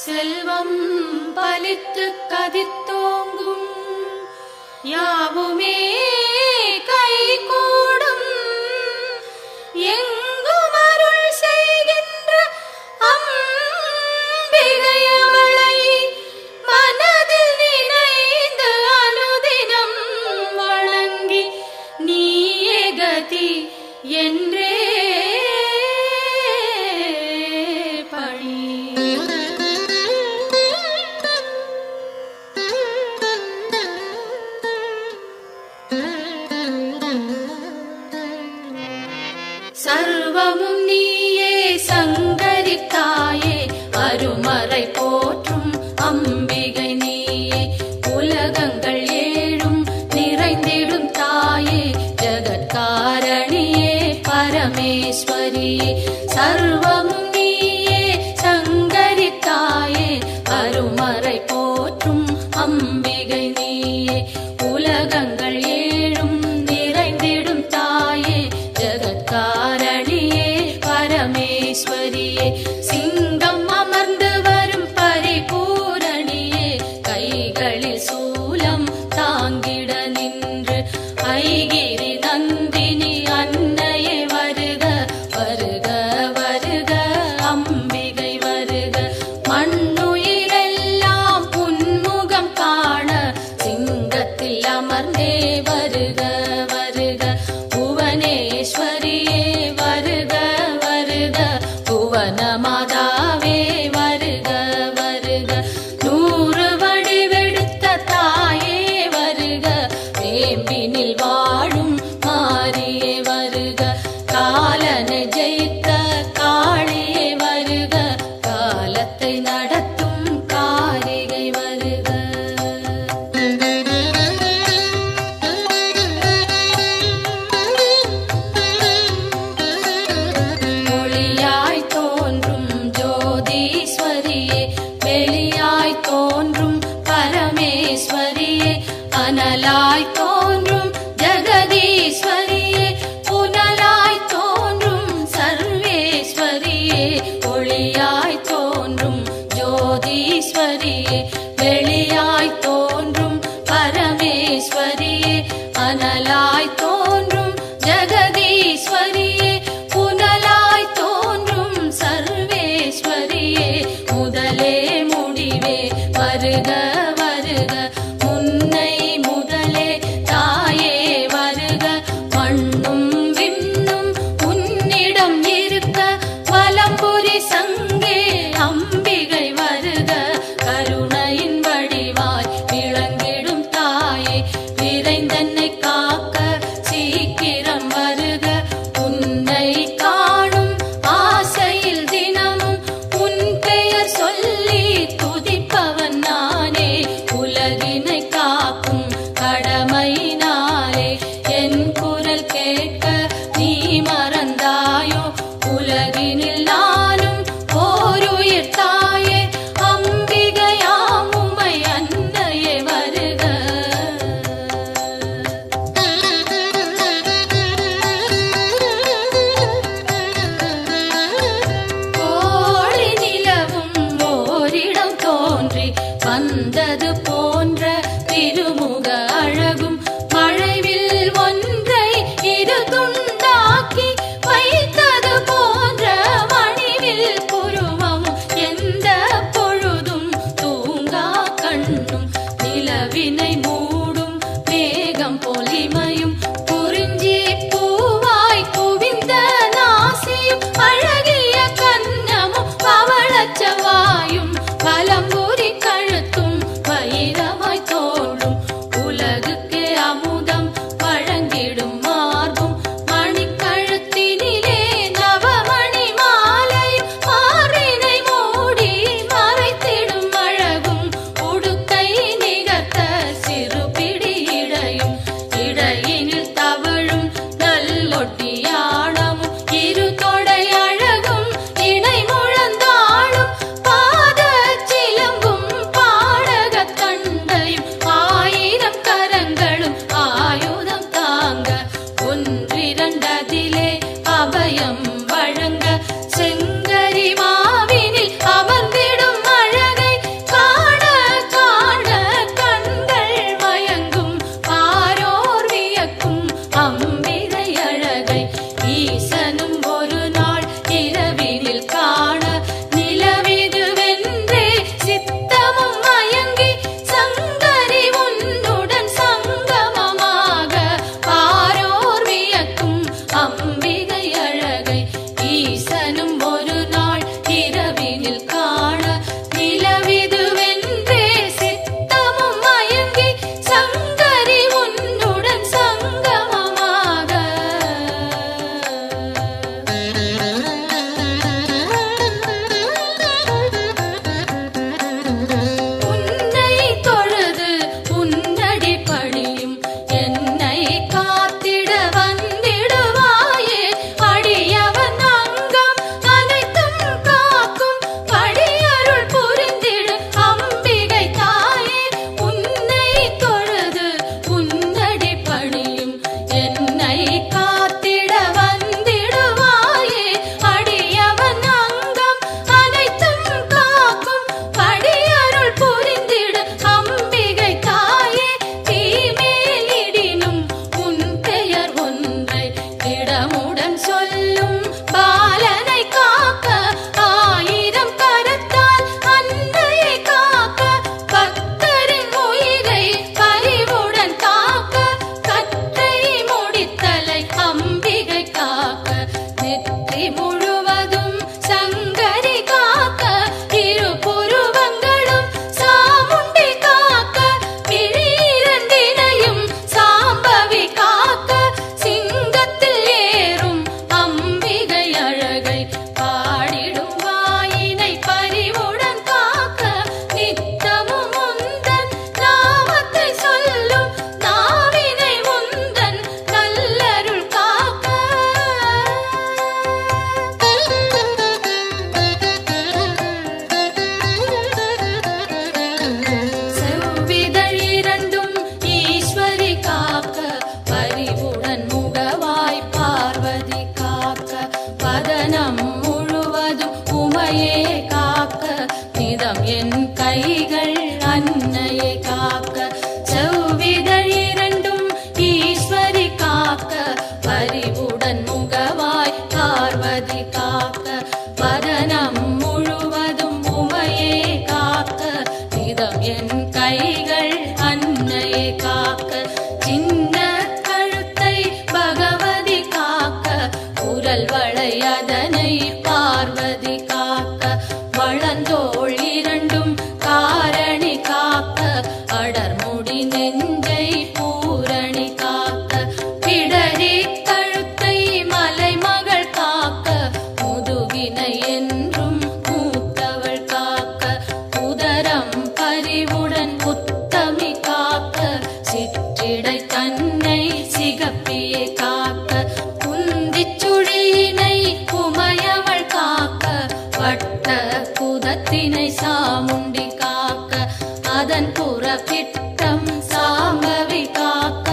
செல்வம் பலித்து கதித்தோங்கும் யாவுமே கைகூடும் எங்கும் அருள் செய்கின்ற அம்பிகை அவளை மனதில் நினைந்து அனுதினம் வணங்கி நீயே கதி என்றே சர்வமும் நீயே சங்கரித்தாயே அருமறை போற்றும் அம்பிகை நீயே உலகங்கள் ஏழும் நிறைந்திடும் தாயே ஜகத்காரணியே பரமேஸ்வரியே சர்வமும் நீயே சங்கரித்தாயே அருமறை போற்றும் அம்பிகை நீயே உலகங்கள் ஏழும் நிறைந்திடும் தாயே ஜகத்காரணியே பரமேஸ்வரியே சிங்கம் அமர்ந்து வரும் பரிபூரணியே கைகளில் சூலம் தாங்கிட நின்று ஐகிரி நந்தினி அன்னையே வருக வருக வருக அம்பிகை வருக மண்ணுயிரெல்லாம் புன்முகம் காண சிங்கத்தில் அமர்ந்தே வருக வருக புவனேஸ்வரியே வருக வருக புவன மாதாவே வருக வருக நூறு வடிவெடுத்த தாயே வருக வேம்பினில் வாழும் மாரியே வருக காலனை ஜெயித்த காளியே வருக காலத்தை நடத்தும் காரிகை வருக ஒளியாய் தோன்றும் ஜோதீஸ்வரியே வெளியாய் தோன்றும் பரமேஸ்வரியே அனலாய் தோன்றும் ஜெகதீஸ்வரியே புனலாய் தோன்றும் சர்வேஸ்வரியே ஒளியாய் தோன்றும் ஜோதீஸ்வரியே வெளியாய் தோன்றும் பரமேஸ்வரியே அனலாய் தோன்றும் ஜெகதீஸ்வரியே புனலாய் தோன்றும் சர்வேஸ்வரியே முதலே முடிவே வருக வருக முன்னை முதலே தாயே வருக மண்ணும் விண்ணும் உன்னிடம் இருக்க வலம்புரி சங்கே அம்பிகை வருக கருணையின் வடிவாய் விளங்கிடும் தாயே விரைந்தன்னை காக்க சீக்கிரம் வருக உன்னை காணும் ஆசையில் தினமும் உன் பெயர் சொல்லி துதிப்பவன் நானே உலகினை காக்கும் கடமையினாலே என் குரல் கேட்க நீ மறந்தாயோ உலகினில் நானும் ஓருயிர் தாயே அம்பிகையாம் உம்மை அன்னையே வருக கோழி நிலவும் ஓரிடம் தோன்றி வந்தது போன்ற திருமுக அழகும் மழைவில் ஒன்றை இரு துண்டாக்கி வைத்தது போன்ற மணிவில் புருவம் எந்த பொழுதும் தூங்கா கண்ணும் நிலவினை மூடும் மேகம் பொலிமையும் குறிஞ்சி பூவாய் குவிந்த நாசியும் அழகிய கன்னமும் பவளச்சவாயும் பலம்புரி கழுத்தும் வைரமாய் தோன்றும் உலகுக்கு அமுதம் வழங்கிடும் மார்பும் மணிக்கழுத்தினிலே நவமணி மாலையும் மார்பினை மூடி மறைத்திடும் அழகும் உடுக்கை நிகர்த்த சிறுபிடி இடையும் இடையினில் தவழும் நல்லொட்டியானமும் இரு தொடை அழகும் இணை முழந்தாளும் பாத சிலம்பும் பாடகத் தண்டையும் ஆயிரம் கரங்களும் ஆயுதம் தாங்க ஒன்றிரண்டதிலே அபயம் வழங்க செங்கரி மாவினில் அமர்ந்திடும் அழக ஈசனும் ஒரு நாள் இரவினில் காண நிலவிதுவென்றே சித்தமும் மயங்கி சங்கரி உன்னுடன் சங்கமமாக பாரோர் வியக்கும் அம்பிகை அழகை ஈசனும் ஒரு நாள் இரவினில் காண நிலவிதுவென்றே சித்தமும் மயங்கி சங்கரி உன்னுடன் சங்கமமாக உன்னை தொழுது உன்னடி பணியும் என்னை காத்திட வந்திடுவாயே அடியவன் அங்கம் அனைத்தும் காக்கும் படியருள் புரிந்திடு அம்பிகை தாயே உன்னை தொழுது உன்னடி பணியும் என்னை காத்திட வந்திடுவாயே அடியவன் அங்கம் அனைத்தும் காக்கும் படியருள் புரிந்திடு அம்பிகை தாயே தீமேலிடினும் உன் பெயர் ஒன்றை இடமுடன் சொல்லும் பாலனை காக்க ஆயிரம் கரத்தால் அன்னையை காக்க பக்தரின் உயிரை பரிவுடன் காக்க கற்றை முடித்தலை அம்பிகை காக்க நெற்றி முழுவதும் சங்கரி காக்க இரு புருவங்களும் சாமுண்டி காக்க விழிரண்டினையும் சாம்பவி காக்க சிங்கத்தில் ஏறும் அம்பிகை அழகை பாடிடும் வாயினை பரிவுடன் காக்க நித்தமும் உந்தன் நாமத்தை சொல்லும் நாவினை உந்தன் நல்லருள் காக்க செவ்விதழ் இரண்டும் ஈஸ்வரி காக்க பரிவுடன் முகவாய் பார்வதி காக்க வதனம் முழுவதும் உமையே காக்க நிதம் என் கைகள் அன்னையை காக்க செவ்விதழ் இரண்டும் ஈஸ்வரி காக்க பரிவுடன் முகவாய் பார்வதி காக்க வதனம் முழுவதும் உமையே காக்க நிதம் என் கைகள் அன்னையை காக்க சின்ன கழுத்தை பகவதி காக்க குரல் வளையதனை பார்வதி காக்க வளந்தோள் இரண்டும் காரணி காக்க அடர்முடி நெஞ்சை பூரணி காக்க பிடரி கழுத்தை மலைமகள் காக்க முதுகினை என்றும் மூத்தவள் காக்க உதரம் பரிவுடன் உத்தமி காக்க சிற்றிடை தன்னை சிகப்பியை காக்க குந்திச் சுழியினை உமையவள் காக்க வட்ட குதத்தினை சாமுண்டி காக்க அதன் புறப்பிட்டம் சாம்பவி காக்க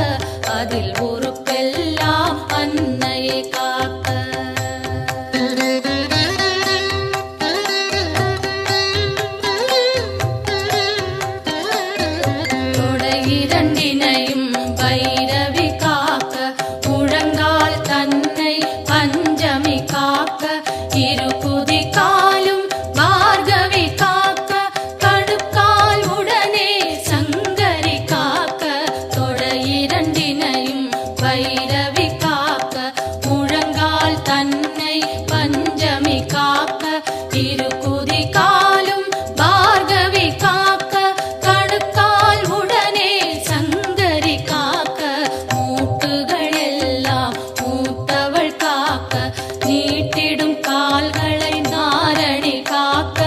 அதில் ஒரு பெல்லாம் அன்னையை காக்க தொடை இரண்டினையும் பைரவி காக்க முழங்கால் தன்னை பஞ்சமி காக்க இரு குதி காலும் பார்கவி காக்க கடுக்கால் உடனே சங்கரி காக்க தொடை இரண்டினையும் பைரவி காக்க முழங்கால் தன்னை பஞ்சமி காக்க இரு குதி காலும் பார்கவி காக்க கடுக்கால் உடனே சங்கரி காக்க மூட்டுகள் எல்லாம் மூத்தவள் காக்க நீட்டிடும் கால்களை நாரணி காக்க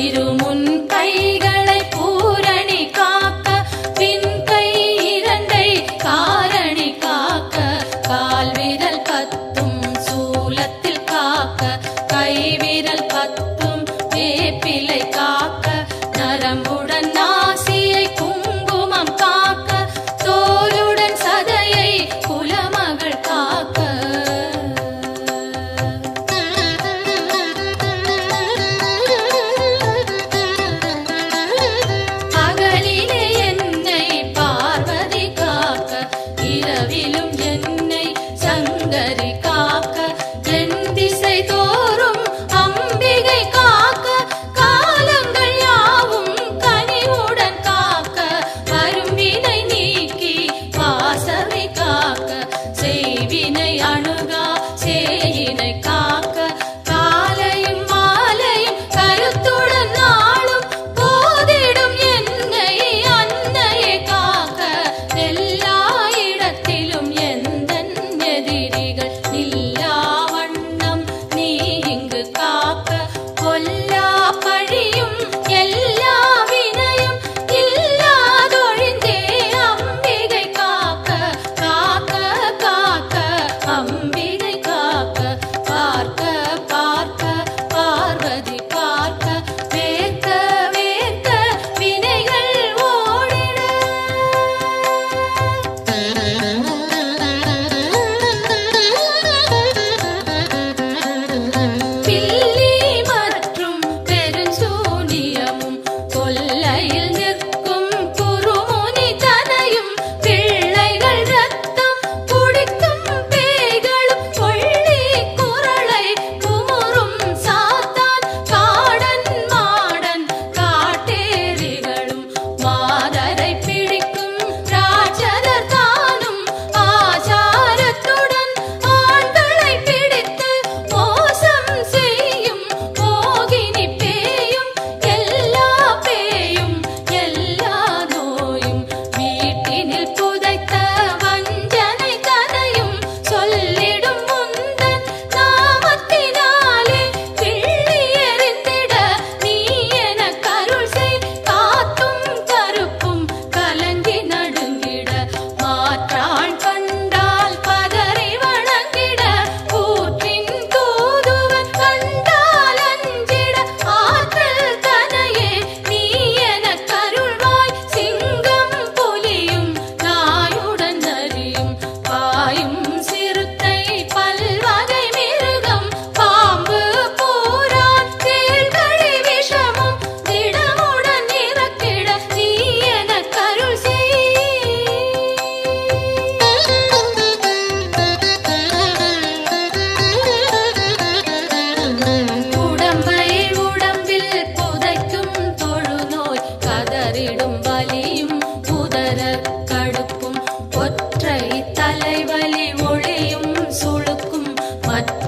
இருமுன் கைகளை பூரணி காக்க பின் கை இரண்டை காரணி காக்க கால் விரல் பத்தும் சூலத்தில் காக்க கை விரல் பத்தும் வேப்பிலை காக்க நரம்புடன் நாசியை குங்குமம் காக்க தோலுடன் சதையை குலமகள் காக்க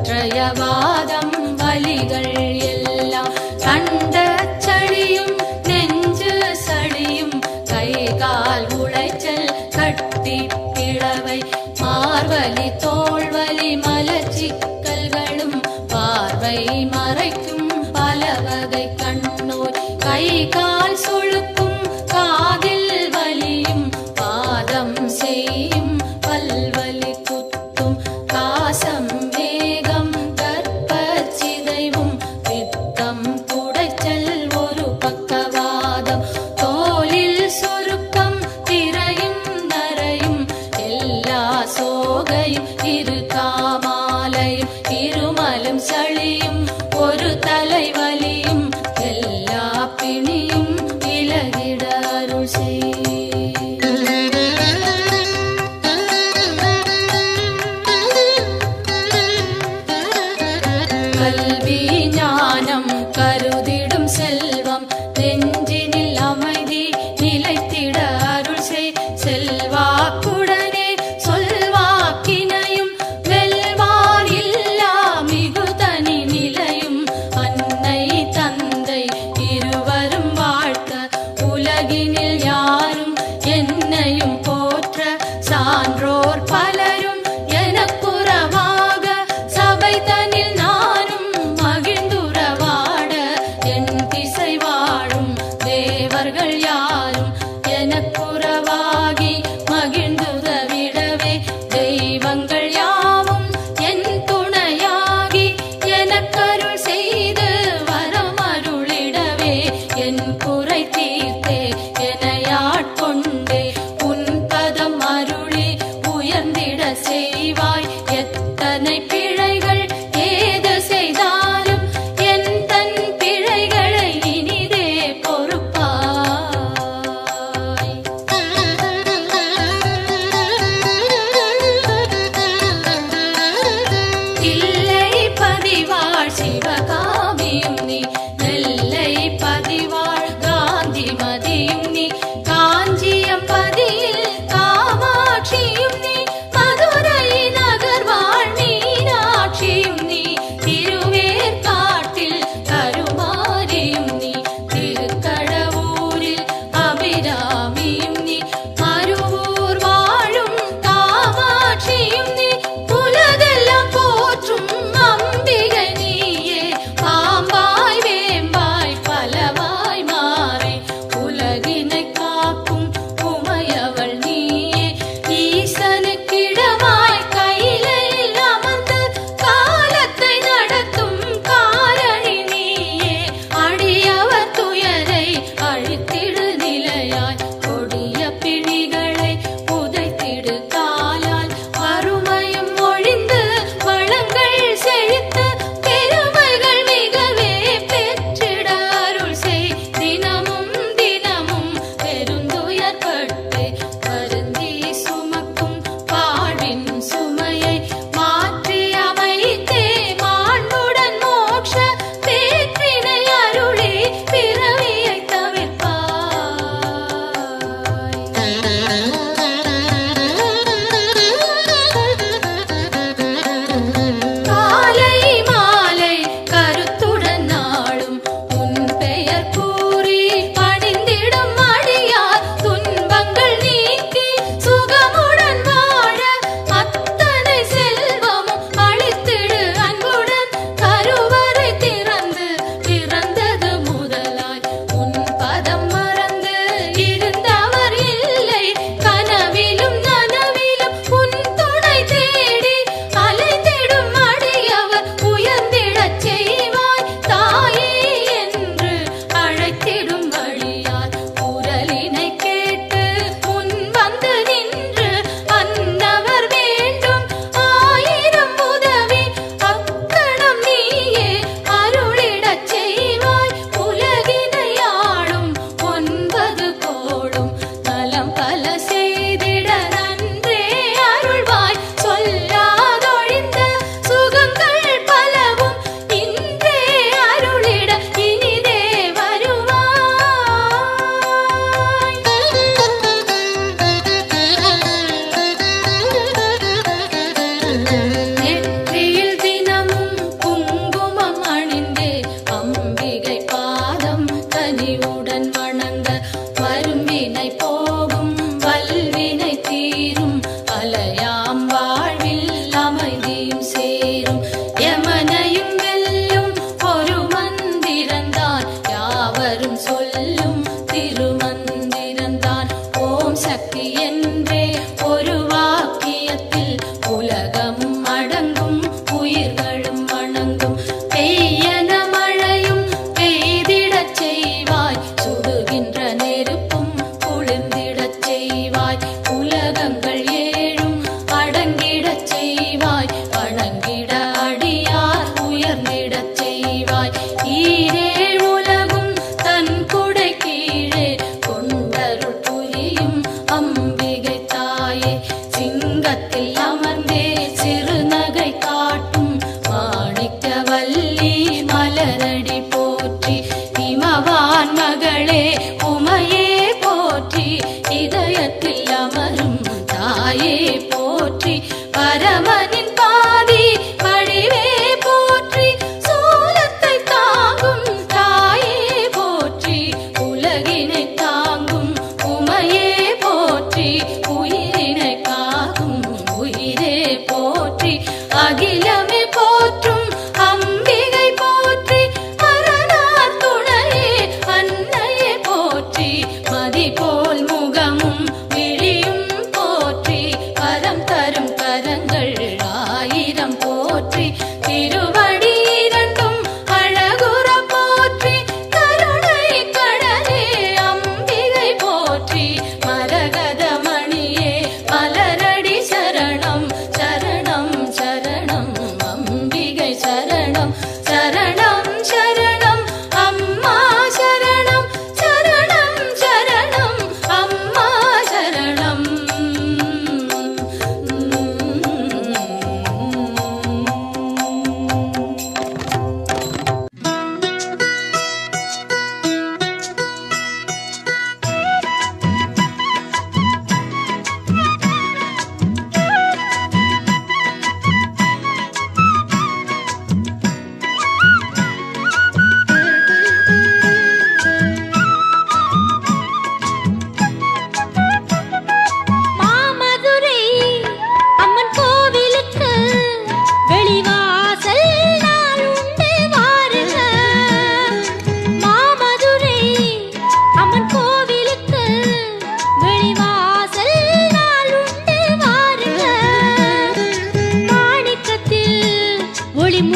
கற்றயவாதம் வலிகள் எல்லாம் கண்ட சளியும் நெஞ்சு சளியும் கை கால் உளைச்சல் கட்டி பிளவை மார்வலி தோள்வலி மலச்சிக்கல்களும் பார்வை மறைக்கும் பல வகை கண்ணோய் கை கால் சுழுக்கும் காதில் வலியும் பாதம் செய்யும் பல்வலி குத்தும் காசம் வேகம் கற்பச்சிதைவும் பித்தம் குடைச்சல் ஒரு பக்கவாதம் தோலில் சுருக்கம் திரையும் நரையும் எல்லா சோகையும் இரு காமாலையும் இருமலும் சளியும் ஒரு தலைவலியும் எல்லா பிணியும் விலகிட அருள் செய். கல்வி ஞானம் கருதிடும் செல்வம் நெஞ்சினில் அமைதி நிலைத்திட அருள் செய். செல்வாக்குடனே சொல்வாக்கினையும் வெல்வார் இல்லா மிகு தனி நிலையும் அன்னை தந்தை இருவரும் வாழ்த்த உலகினில் யாரும் என்னையும் போற்ற சான்றோர் பலரும் எனக்குறவாக சபை தனில் நானும் மகிழ்ந்திட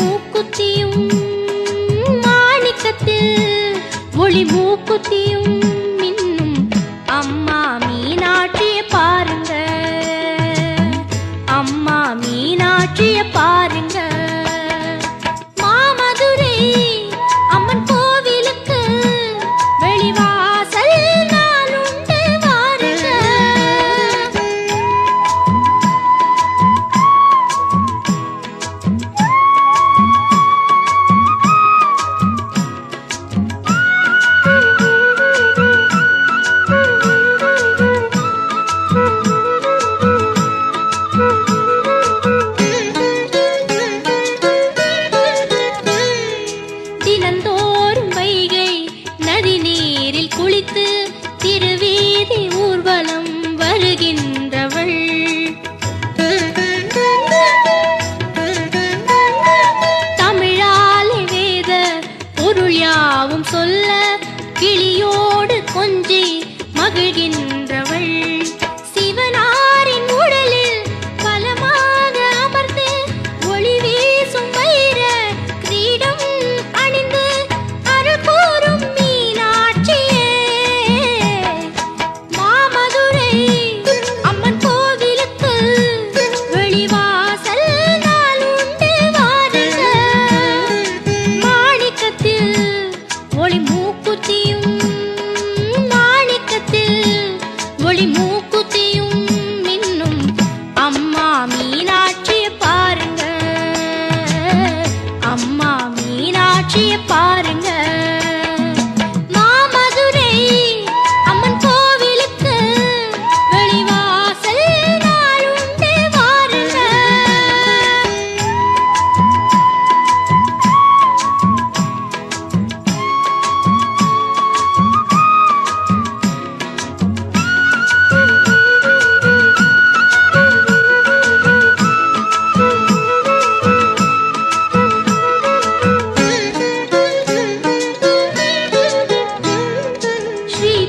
மூக்குத்தியும் மாணிக்கத்தில் ஒளி மூக்குத்தியும் மின்னும் அம்மா மீனாட்சியை பாருங்க, அம்மா மீனாட்சியை பாருங்க. மாமதுரை அம்மன் கோவிலுக்கு வெளிவாசல் நாளுண்டு வாருங்க. தினந்தோறும் வைகை நதி நீரில் குளித்து திருவீதி ஊர்வலம் வருகின்றவள். தமிழாலே வேத பொருள் யாவும் சொல்ல கிளியோடு கொஞ்சி மகிழ்கின்றவள். சிவனாரின் உடலில் பலமாக அமர்ந்து ஒளி வீசும் வைர கிரீடம் அணிந்து அருள் கூறும் மீனாட்சியே. மாமதுரை அம்மன் கோவிலுக்கு வெளிவாசல் நாளுண்டு வாருங்க. மாணிக்கத்தில் ஒளி மூக்குத்தியும் மாணிக்கத்தில் ஒளி மூக்குத்தியும் மின்னும் அம்மா மீனாட்சியை பாருங்க, அம்மா மீனாட்சியை பாருங்க. மாமதுரை அம்மன் கோவிலுக்கு வெளிவாசல் நாளுண்டு வாருங்க.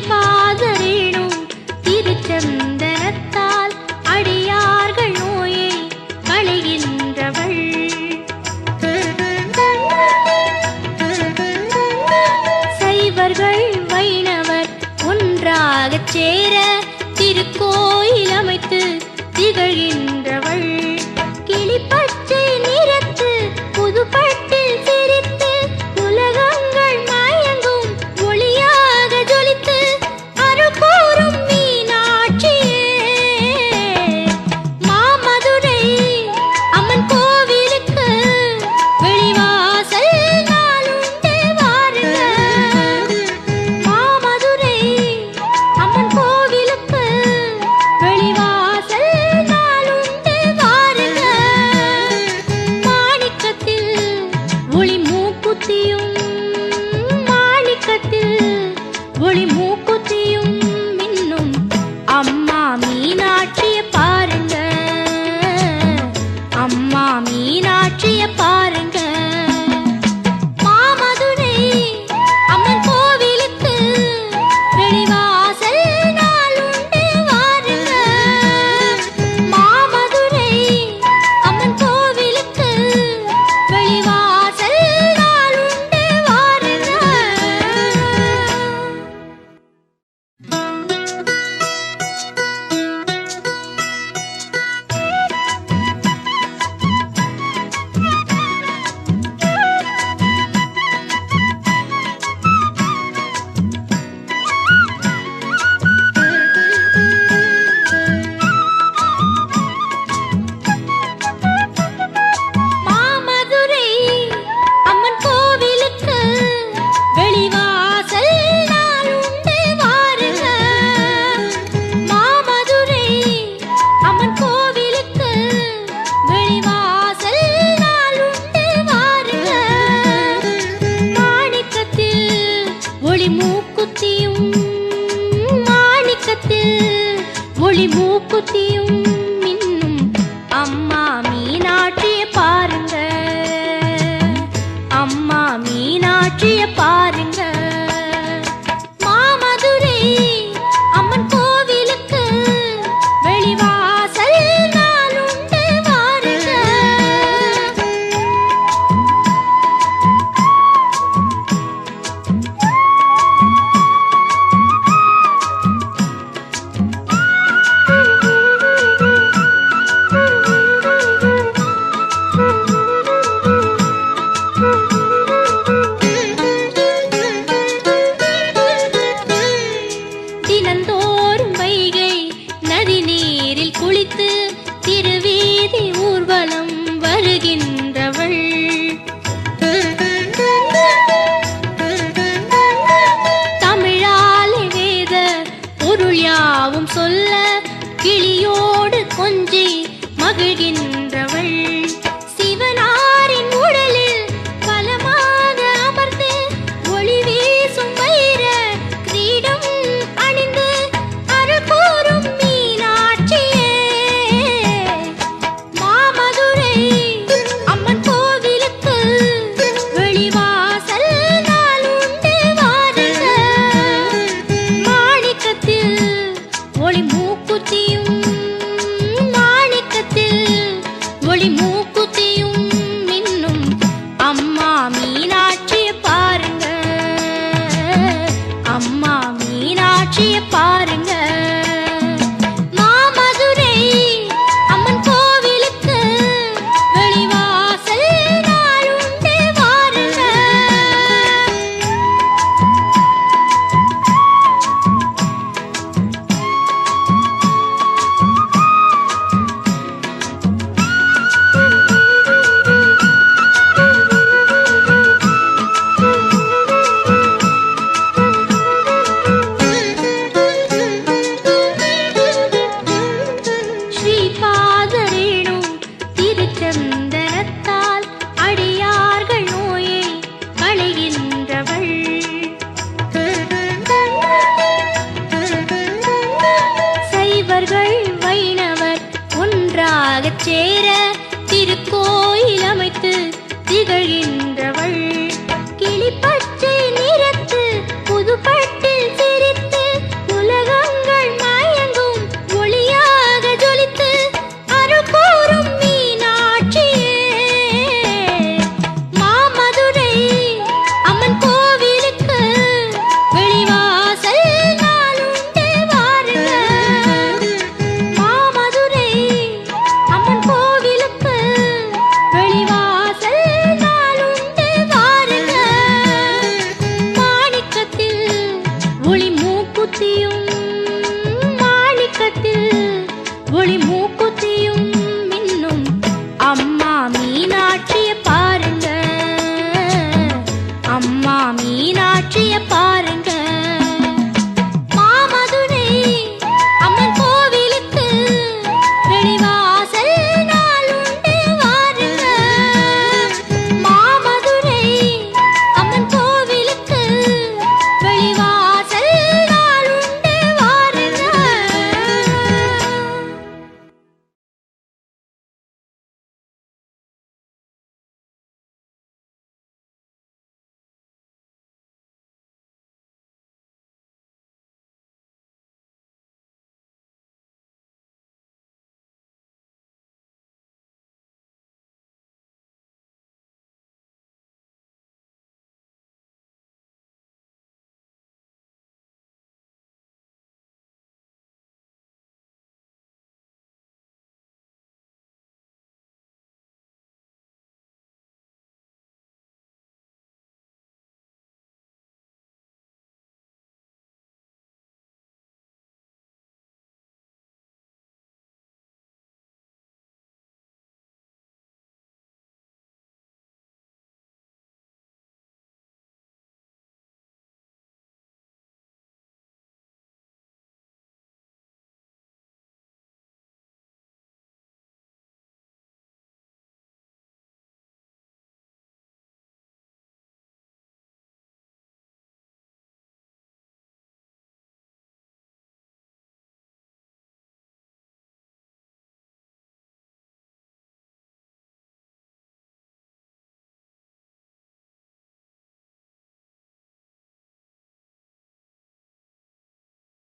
ஸ்ரீபாதரேணும் திருச்சந்தனத்தால் அடியார்கள் நோயை களைகின்றவள். சைவர்கள் வைணவர் ஒன்றாகச் சேர திருக்கோயில் அமைத்து திகழ்கின்றவள். கிளிப்பச்சை நிறத்து புதுப்பட்டில் சிரித்து உலகங்கள் மயங்கும் ஒளியாக ஜொலித்து அருள் கூறும் மீனாட்சியே. மாமதுரை அம்மன் கோவிலுக்கு வெளிவாசல் நாளுண்டு வாருங்க. மாமதுரை அம்மன் கோவிலுக்கு வெளிவாசல் நாளுண்டு வாருங்க. மாணிக்கத்தில் ஒளி மூக்குத்தியும்